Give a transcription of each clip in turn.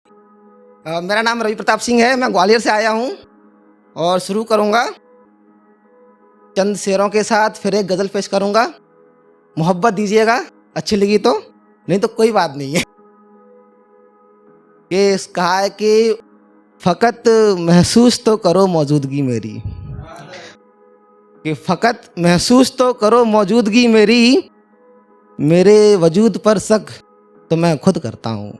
मेरा नाम रवि प्रताप सिंह है। मैं ग्वालियर से आया हूँ और शुरू करूँगा चंद शेरों के साथ, फिर एक गज़ल पेश करूँगा। मोहब्बत दीजिएगा, अच्छी लगी तो, नहीं तो कोई बात नहीं है। कि कहा है कि फ़कत महसूस तो करो मौजूदगी मेरी, कि फ़कत महसूस तो करो मौजूदगी मेरी, मेरे वजूद पर शक तो मैं खुद करता हूँ।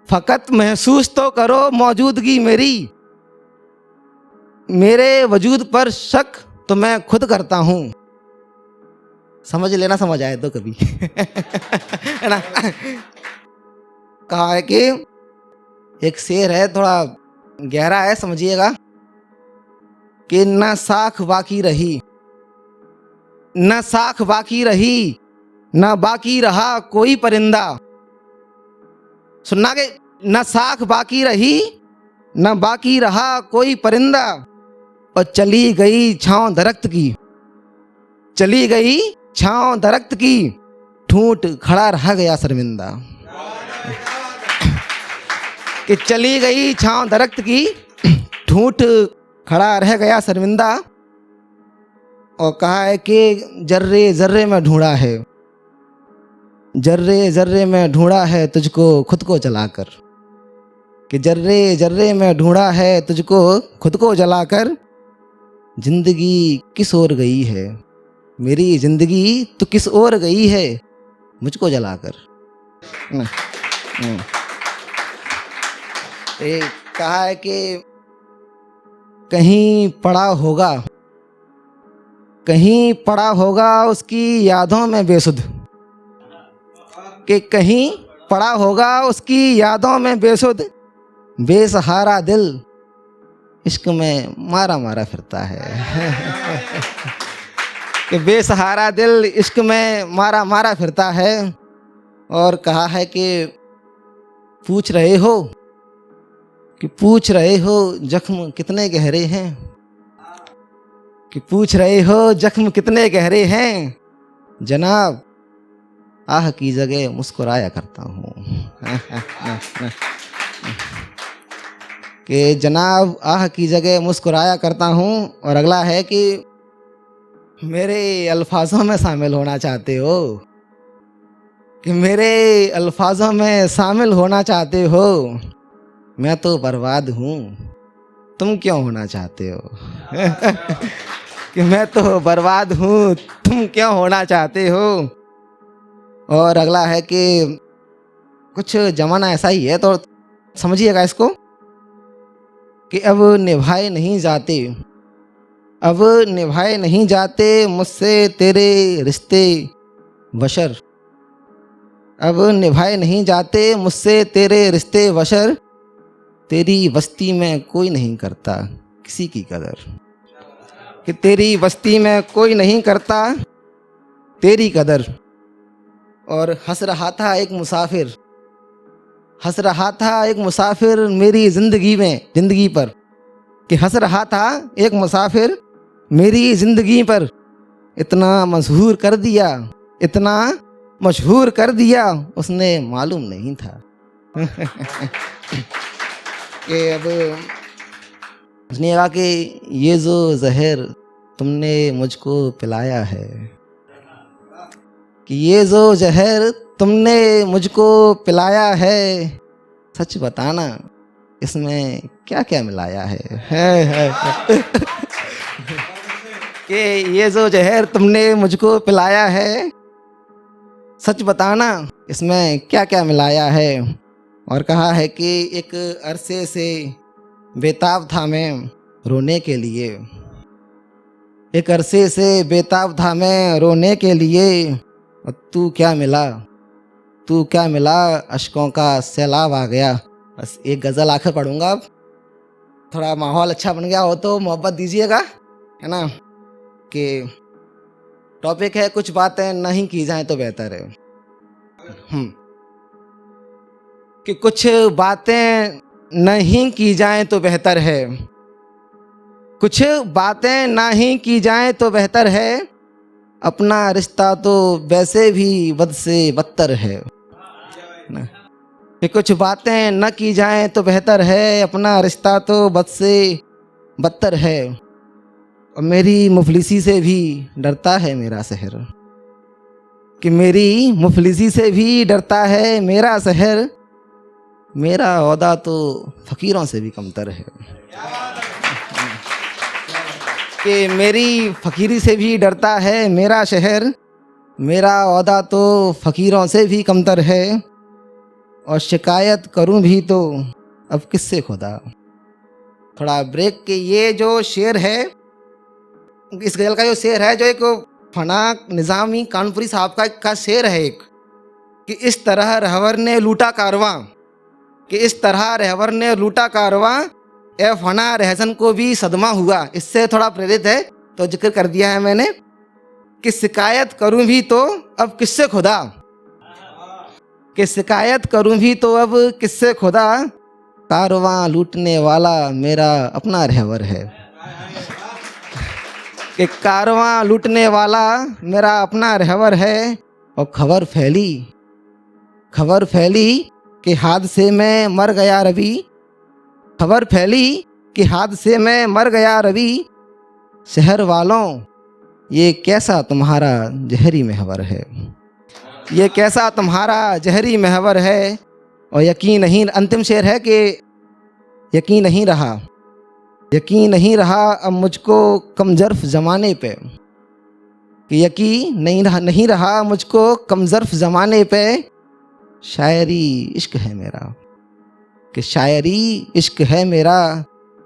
फ़कत महसूस तो करो मौजूदगी मेरी, मेरे वजूद पर शक तो मैं खुद करता हूँ। समझ लेना, समझ आए तो कभी है ना। कहा है कि एक शेर है, थोड़ा गहरा है, समझिएगा। कि न साख बाकी रही, न साख बाकी रही, न बाकी रहा कोई परिंदा। सुनना, के न साख बाकी रही, न बाकी रहा कोई परिंदा, और चली गई छांव दरख्त की, चली गई छांव दरख्त की, ठूंठ खड़ा रह गया शर्मिंदा। कि चली गई छांव दरख्त की, ठूंठ खड़ा रह गया शर्मिंदा। और कहा है कि जर्रे जर्रे में ढूंढा है, जर्रे जर्रे में ढूंढा है तुझको खुद को जलाकर। कि जर्रे जर्रे में ढूंढा है तुझको खुद को जलाकर, जिंदगी किस ओर गई है, मेरी जिंदगी तो किस ओर गई है मुझको जलाकर। कहा है कि कहीं पड़ा होगा, कहीं पड़ा होगा उसकी यादों में बेसुध। कि कहीं पड़ा होगा उसकी यादों में बेसुध, बेसहारा दिल इश्क में मारा मारा फिरता है। कि बेसहारा दिल इश्क में मारा मारा फिरता है। और कहा है कि पूछ रहे हो, कि पूछ रहे हो जख्म कितने गहरे हैं, कि पूछ रहे हो जख्म कितने गहरे हैं, जनाब आह की जगह मुस्कुराया करता हूँ। कि जनाब आह की जगह मुस्कुराया करता हूँ। और अगला है कि मेरे अल्फाजों में शामिल होना चाहते हो, कि मेरे अल्फाजों में शामिल होना चाहते हो, मैं तो बर्बाद हूँ, तुम क्यों होना चाहते हो। कि मैं तो बर्बाद हूँ, तुम क्यों होना चाहते हो। और अगला है कि कुछ ज़माना ऐसा ही है तो समझिएगा इसको। कि अब निभाए नहीं जाते, अब निभाए नहीं जाते मुझसे तेरे रिश्ते बशर, अब निभाए नहीं जाते मुझसे तेरे रिश्ते बशर, तेरी बस्ती में कोई नहीं करता किसी की कदर। कि तेरी बस्ती में कोई नहीं करता तेरी कदर। और हंस रहा था एक मुसाफिर, हंस रहा था एक मुसाफिर मेरी ज़िंदगी में, ज़िंदगी पर। कि हंस रहा था एक मुसाफिर मेरी ज़िंदगी पर, इतना मशहूर कर दिया, इतना मशहूर कर दिया उसने मालूम नहीं था। कि अब उसने कहा कि ये जो जहर तुमने मुझको पिलाया है, कि ये जो जहर तुमने मुझको पिलाया है, सच बताना इसमें क्या क्या मिलाया है। कि ये जो जहर तुमने मुझको पिलाया है, सच बताना इसमें क्या क्या मिलाया है। और कहा है कि एक अरसे से बेताब था मैं रोने के लिए, एक अरसे से बेताब था मैं रोने के लिए, और तू क्या मिला, तू क्या मिला, अश्कों का सैलाब आ गया। बस एक गज़ल आखिर पढ़ूंगा, अब थोड़ा माहौल अच्छा बन गया हो तो मोहब्बत दीजिएगा, है ना। कि टॉपिक है कुछ बातें नहीं की जाएं तो बेहतर है। कि कुछ बातें नहीं की जाएं तो बेहतर है, कुछ बातें नहीं की जाएं तो बेहतर है, अपना रिश्ता तो वैसे भी बद से बदतर है ना। कि कुछ बातें न की जाएं तो बेहतर है, अपना रिश्ता तो बद से बदतर है। और मेरी मुफलिसी से भी डरता है मेरा शहर, कि मेरी मुफलिसी से भी डरता है मेरा शहर, मेरा ओहदा तो फ़कीरों से भी कमतर है। कि मेरी फ़कीरी से भी डरता है मेरा शहर, मेरा ओहदा तो फ़कीरों से भी कमतर है। और शिकायत करूं भी तो अब किससे खुदा। थोड़ा ब्रेक के ये जो शेर है, इस गज़ल का जो शेर है, जो एक फना निज़ामी कानपुरी साहब का शेर है एक, कि इस तरह रहवर ने लूटा कारवां, कि इस तरह रहवर ने लूटा कारवां, ए फना रहसन को भी सदमा हुआ। इससे थोड़ा प्रेरित है तो जिक्र कर दिया है मैंने, कि शिकायत करूं भी तो अब किससे खुदा, कि शिकायत करूं भी तो अब किससे खुदा, कारवां लूटने वाला मेरा अपना रहवर है। कि कारवां लूटने वाला मेरा अपना रहवर है। और खबर फैली कि हादसे में मर गया रवि, खबर फैली कि हादसे में मर गया रवि, शहर वालों ये कैसा तुम्हारा जहरी महवर है, ये कैसा तुम्हारा जहरी महवर है। और यकीन नहीं, अंतिम शेर है कि यकीन नहीं रहा अब मुझको कमज़र्फ़ ज़माने पे, कि यकीन नहीं रहा मुझको कमज़र्फ़ ज़माने पे, शायरी इश्क है मेरा, कि शायरी इश्क है मेरा,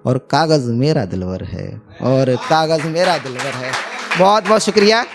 और कागज़ मेरा दिलवर है, और कागज़ मेरा दिलवर है। बहुत बहुत शुक्रिया।